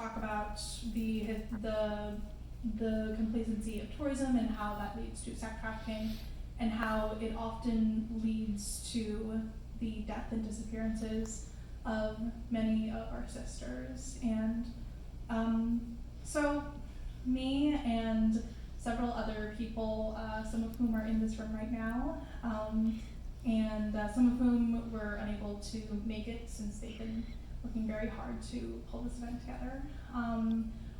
talk about the complacency of tourism and how that leads to sex trafficking, and how it often leads to the death and disappearances of many of our sisters. And so me and several other people, some of whom are in this room right now, and some of whom were unable to make it since they've been working very hard to pull this event together,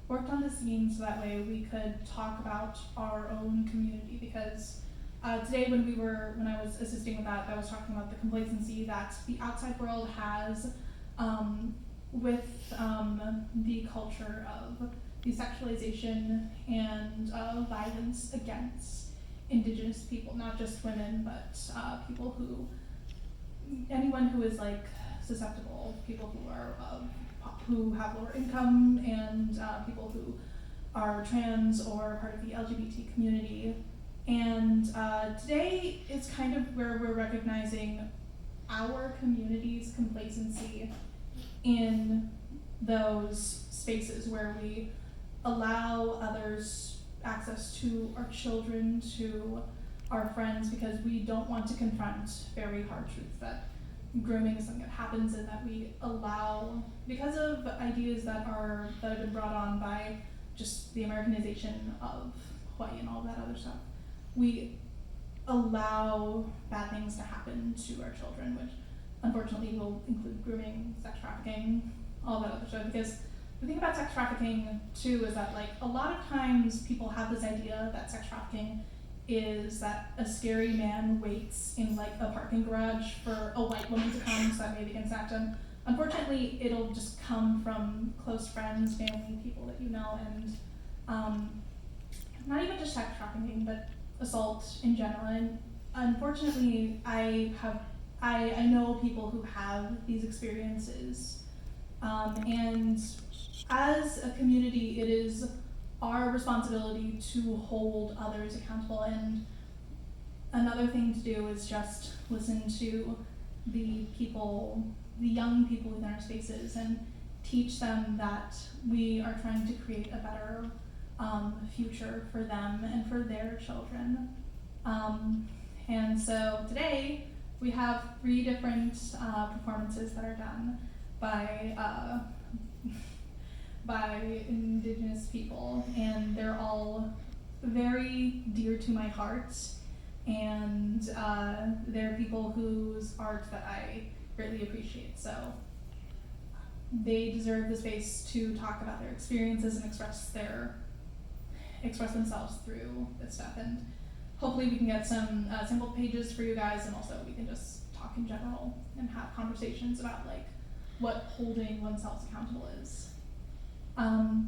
worked on the Zine so that way we could talk about our own community, because today when I was assisting with that, I was talking about the complacency that the outside world has with the culture of desexualization and violence against Indigenous people, not just women, but people anyone who is like susceptible, people who have lower income, and people who are trans or part of the LGBT community. And today is kind of where we're recognizing our community's complacency in those spaces where we allow others access to our children, to our friends, because we don't want to confront very hard truths that grooming is something that happens, and that we allow, because of ideas that have been brought on by just the Americanization of Hawaii and all that other stuff, we allow bad things to happen to our children, which unfortunately will include grooming, sex trafficking, all that other stuff. Because the thing about sex trafficking too is that, like, a lot of times people have this idea that sex trafficking is that a scary man waits in like a parking garage for a white woman to come so that maybe they can snatch him. Unfortunately, it'll just come from close friends, family, people that you know, and not even just sex trafficking, but assault in general. And unfortunately, I know people who have these experiences, and as a community, it is our responsibility to hold others accountable. And another thing to do is just listen to the young people in our spaces, and teach them that we are trying to create a better future for them and for their children. And so today we have 3 different performances that are done by Indigenous people, and they're all very dear to my heart, and they're people whose art that I greatly appreciate. So they deserve the space to talk about their experiences and express themselves through this stuff. And hopefully we can get some sample pages for you guys, and also we can just talk in general and have conversations about like what holding oneself accountable is.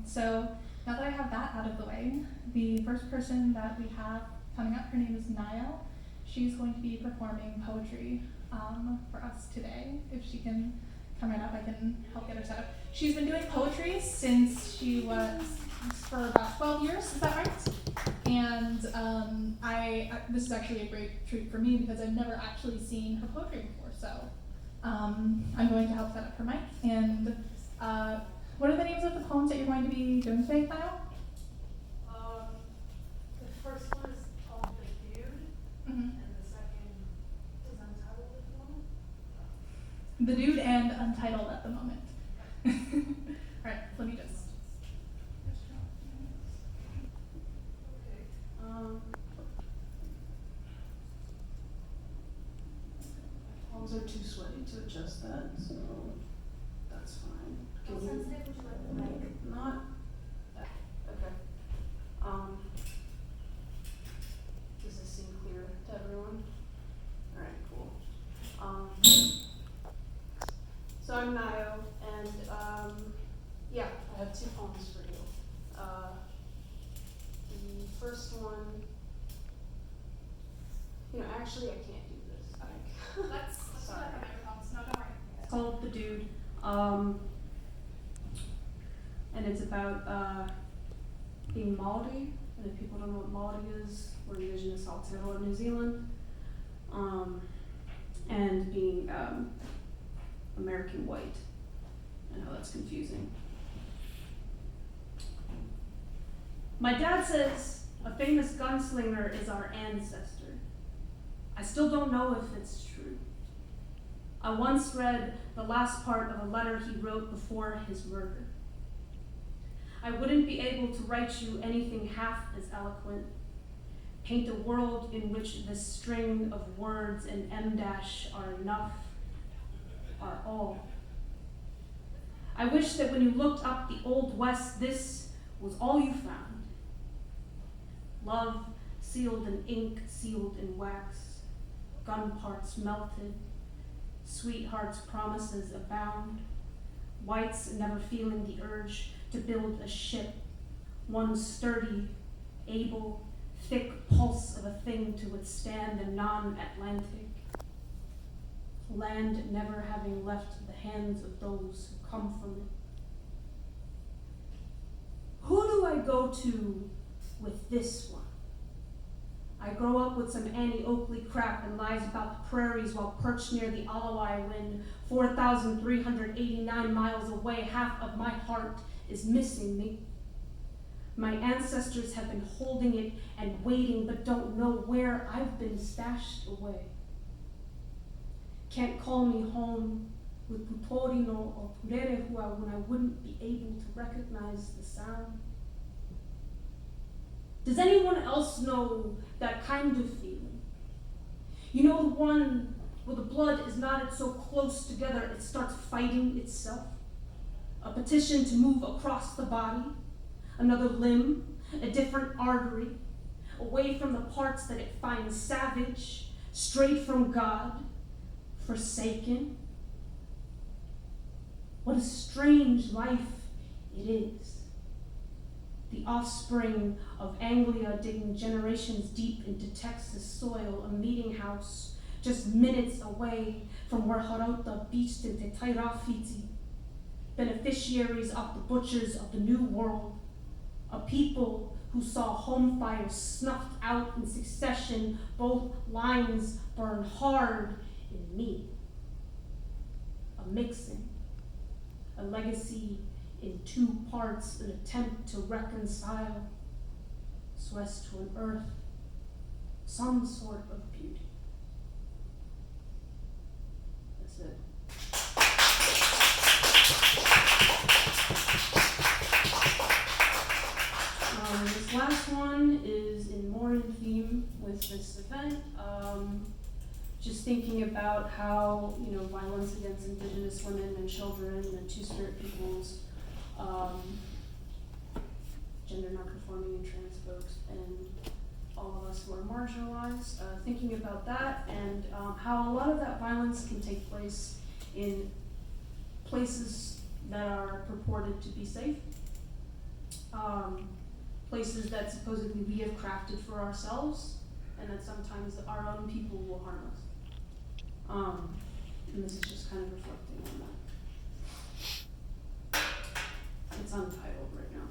So now that I have that out of the way, the first person that we have coming up, her name is Niall. She's going to be performing poetry for us today. If she can come right up, I can help get her set up. She's been doing poetry since she was for about 12 years, is that right? And this is actually a great treat for me because I've never actually seen her poetry before. So I'm going to help set up her mic. And what are the names of the poems that you're going to be doing today, Niall? The first one is called The Dude, and the second is Untitled at the moment. The Dude and Untitled at the moment. Alright, let me just. Okay. My palms are too sweaty to adjust that, so that's fine. How sensitive would you like the mic? Not that. Okay. Does this seem clear to everyone? All right, cool. So I'm Nayo, and yeah, I have 2 poems for you. The first one, actually I can't do this. Let's Sorry. start from microphones. No, don't worry. It's called The Dude. And it's about being Maori, and if people don't know what Maori is, we're Indigenous Aotearoa, New Zealand, and being American white. I know that's confusing. My dad says a famous gunslinger is our ancestor. I still don't know if it's true. I once read the last part of a letter he wrote before his murder. I wouldn't be able to write you anything half as eloquent, paint a world in which the string of words and em dash are enough, are all. I wish that when you looked up the Old West, this was all you found. Love sealed in ink, sealed in wax, gun parts melted, sweethearts' promises abound, whites never feeling the urge to build a ship, one sturdy, able, thick pulse of a thing to withstand the non-Atlantic, land never having left the hands of those who come from it. Who do I go to with this one? I grow up with some Annie Oakley crap and lies about the prairies while perched near the Alawai wind, 4,389 miles away. Half of my heart is missing me. My ancestors have been holding it and waiting, but don't know where I've been stashed away. Can't call me home with Putorino or Purerehua when I wouldn't be able to recognize the sound. Does anyone else know that kind of feeling? You know, the one where the blood is knotted so close together it starts fighting itself? A petition to move across the body, another limb, a different artery, away from the parts that it finds savage, straight from God, forsaken. What a strange life it is. The offspring of Anglia digging generations deep into Texas soil, a meeting house just minutes away from where Harauta beached into Tairafiti, beneficiaries of the butchers of the New World, a people who saw home fires snuffed out in succession, both lines burn hard in me. A mixing, a legacy in two parts, an attempt to reconcile, so as to unearth some sort of beauty. That's it. This last one is more in theme with this event. Just thinking about how, violence against Indigenous women and children and Two-Spirit peoples, gender non-conforming and trans folks, and all of us who are marginalized, thinking about that and how a lot of that violence can take place in places that are purported to be safe, places that supposedly we have crafted for ourselves, and that sometimes our own people will harm us. And this is just kind of reflecting on that. It's untitled right now.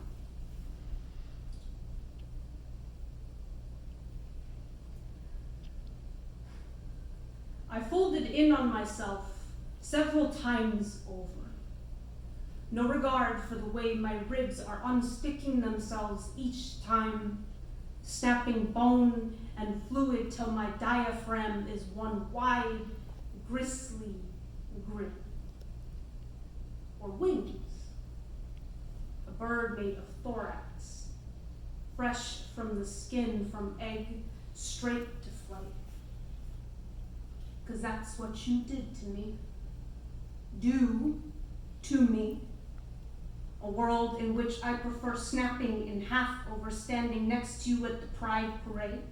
I folded in on myself several times over. No regard for the way my ribs are unsticking themselves each time, snapping bone and fluid till my diaphragm is one wide, gristly grin. Or wings. A bird made of thorax, fresh from the skin, from egg straight to flight. 'Cause that's what you did to me. Do to me. A world in which I prefer snapping in half over standing next to you at the Pride Parade.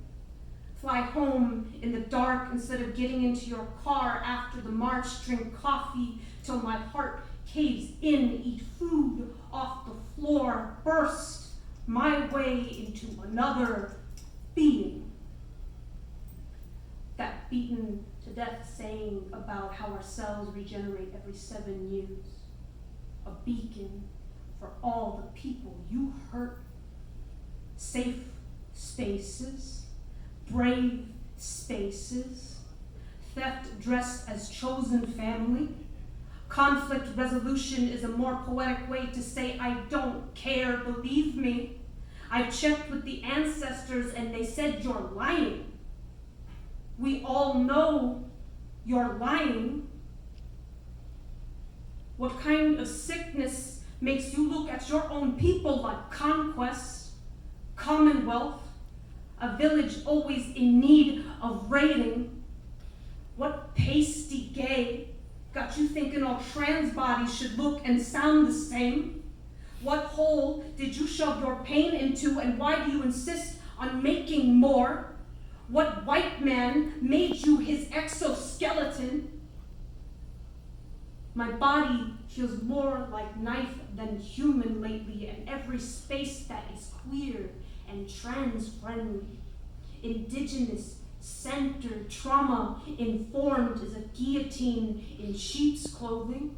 Fly home in the dark instead of getting into your car after the march, drink coffee till my heart caves in, eat food off the floor, burst my way into another being. That beaten to death saying about how our cells regenerate every 7 years. A beacon for all the people you hurt. Safe spaces, brave spaces, theft dressed as chosen family. Conflict resolution is a more poetic way to say I don't care, believe me. I checked with the ancestors and they said you're lying. We all know you're lying. What kind of sickness makes you look at your own people like conquest, commonwealth, a village always in need of raiding? What pasty gay got you thinking all trans bodies should look and sound the same? What hole did you shove your pain into, and why do you insist on making more? What white man made you his exoskeleton? My body feels more like knife than human lately, and every space that is queer and trans-friendly, indigenous, centered, trauma-informed is a guillotine in sheep's clothing.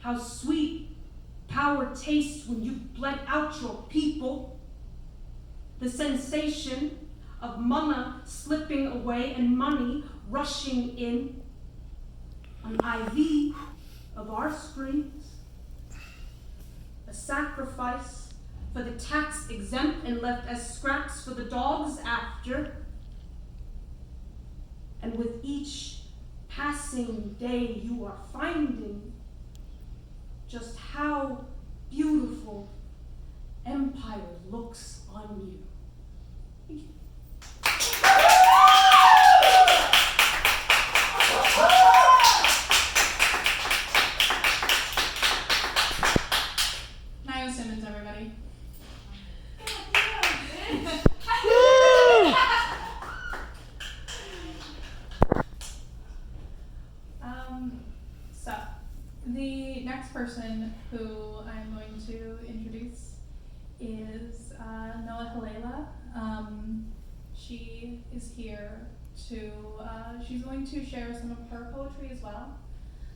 How sweet power tastes when you bled out your people. The sensation of mana slipping away and money rushing in. An IV of our springs. A sacrifice for the tax exempt and left as scraps for the dogs after. And with each passing day you are finding just how beautiful empire looks on you. Thank you. Everybody. So the next person who I'm going to introduce is Noah Halela. She is here to, she's going to share some of her poetry as well.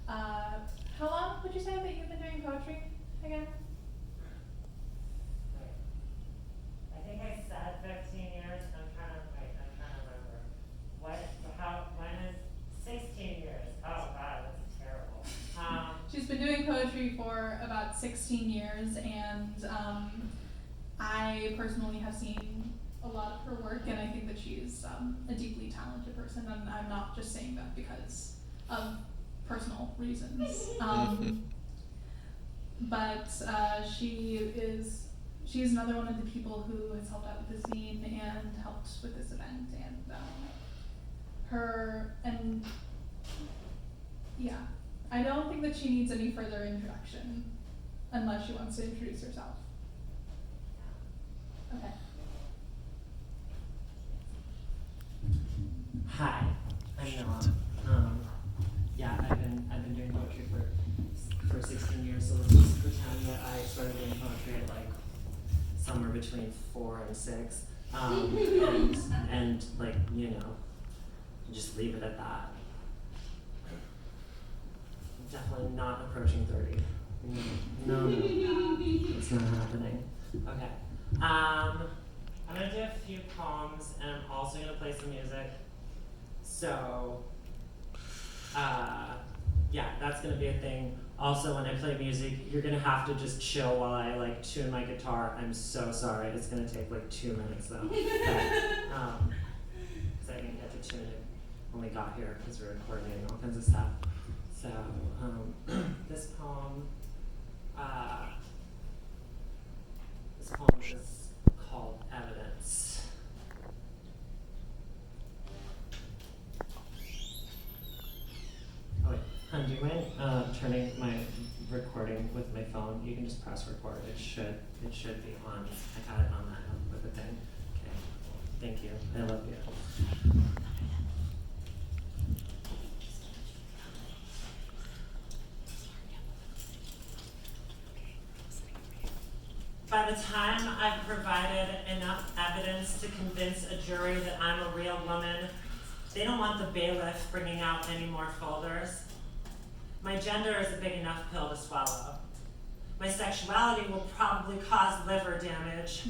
How long would you say that you've been doing poetry again? I think I said 15 years. I'm trying to remember. When is 16 years? Oh God, that's terrible. She's been doing poetry for about 16 years, and I personally have seen a lot of her work, and I think that she's a deeply talented person, and I'm not just saying that because of personal reasons. But she's another one of the people who has helped out with the zine and helped with this event, and yeah, I don't think that she needs any further introduction unless she wants to introduce herself. Okay. Hi, I'm Noah. Yeah, I've been doing poetry for 16 years, so let's just pretend that I started doing poetry at like somewhere between 4 and 6, and like, you know, just leave it at that. Definitely not approaching 30. No, it's not happening. Okay. I'm gonna do a few poems, and I'm also gonna play some music. So, yeah, that's gonna be a thing. Also, when I play music, you're gonna have to just chill while I like tune my guitar. I'm so sorry. It's gonna take like 2 minutes though. Because I didn't get to tune it when we got here because we were coordinating all kinds of stuff. So, this poem is called Evidence. Oh wait, hun, do you mind turning my recording with my phone? You can just press record. It should be on. I had it on that with the thing. Okay, thank you. I love you. By the time I've provided enough evidence to convince a jury that I'm a real woman, they don't want the bailiff bringing out any more folders. My gender is a big enough pill to swallow. My sexuality will probably cause liver damage.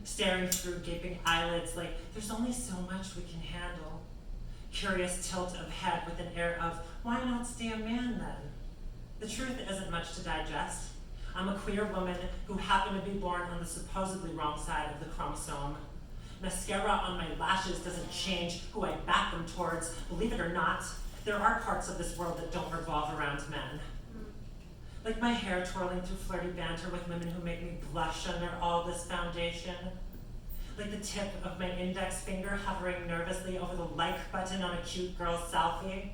Staring through gaping eyelids like there's only so much we can handle. Curious tilt of head with an air of, why not stay a man then? The truth isn't much to digest. I'm a queer woman who happened to be born on the supposedly wrong side of the chromosome. Mascara on my lashes doesn't change who I back them towards. Believe it or not, there are parts of this world that don't revolve around men. Like my hair twirling through flirty banter with women who make me blush under all this foundation. Like the tip of my index finger hovering nervously over the like button on a cute girl's selfie.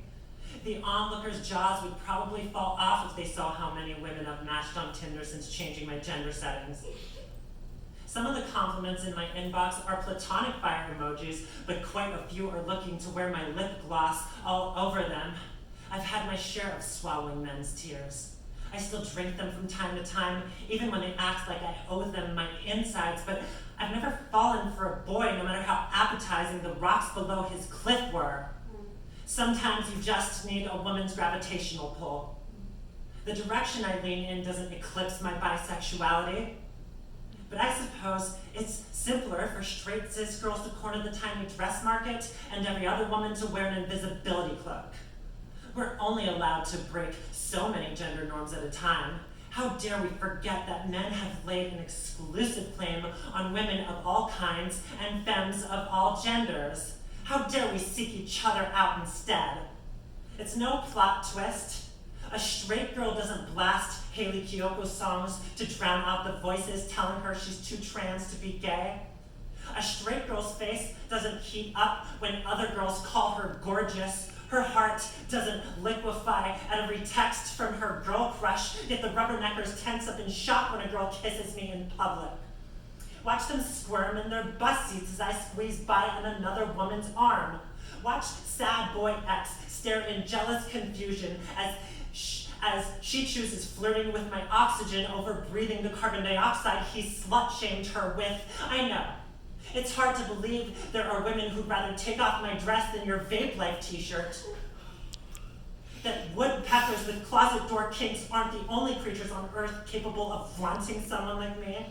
The onlooker's jaws would probably fall off if they saw how many women I've matched on Tinder since changing my gender settings. Some of the compliments in my inbox are platonic fire emojis, but quite a few are looking to wear my lip gloss all over them. I've had my share of swallowing men's tears. I still drink them from time to time, even when they act like I owe them my insides, but I've never fallen for a boy, no matter how appetizing the rocks below his cliff were. Sometimes you just need a woman's gravitational pull. The direction I lean in doesn't eclipse my bisexuality, but I suppose it's simpler for straight cis girls to corner the tiny dress market and every other woman to wear an invisibility cloak. We're only allowed to break so many gender norms at a time. How dare we forget that men have laid an exclusive claim on women of all kinds and femmes of all genders? How dare we seek each other out instead? It's no plot twist. A straight girl doesn't blast Hayley Kiyoko songs to drown out the voices telling her she's too trans to be gay. A straight girl's face doesn't heat up when other girls call her gorgeous. Her heart doesn't liquefy at every text from her girl crush, yet the rubberneckers tense up in shock when a girl kisses me in public. Watch them squirm in their bus seats as I squeeze by on another woman's arm. Watch sad boy X stare in jealous confusion as she chooses flirting with my oxygen over breathing the carbon dioxide he slut-shamed her with. I know. It's hard to believe there are women who'd rather take off my dress than your Vape Life t-shirt. That woodpeckers with closet door kinks aren't the only creatures on earth capable of flaunting someone like me.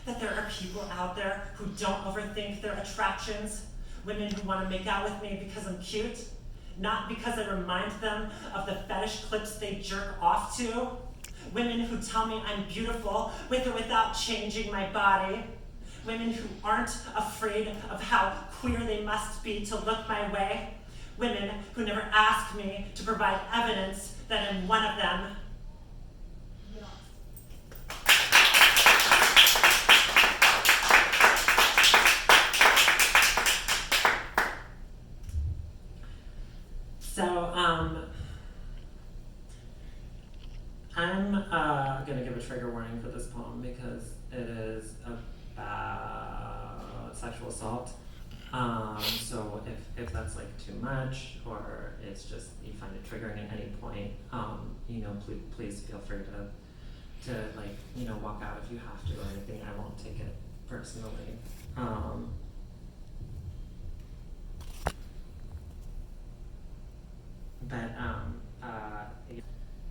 That there are people out there who don't overthink their attractions. Women who want to make out with me because I'm cute. Not because I remind them of the fetish clips they jerk off to. Women who tell me I'm beautiful with or without changing my body. Women who aren't afraid of how queer they must be to look my way. Women who never ask me to provide evidence that I'm one of them. So, I'm gonna give a trigger warning for this poem because it is about sexual assault. So if that's like too much, or it's just you find it triggering at any point, please feel free to like walk out if you have to or anything. I won't take it personally.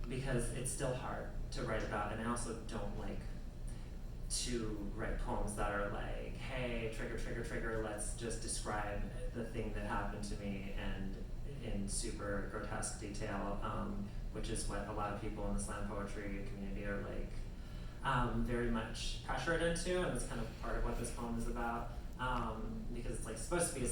Because it's still hard to write about, and I also don't like to write poems that are like, hey, trigger, let's just describe the thing that happened to me and in super grotesque detail, which is what a lot of people in the slam poetry community are like very much pressured into, and that's kind of part of what this poem is about, because it's like supposed to be a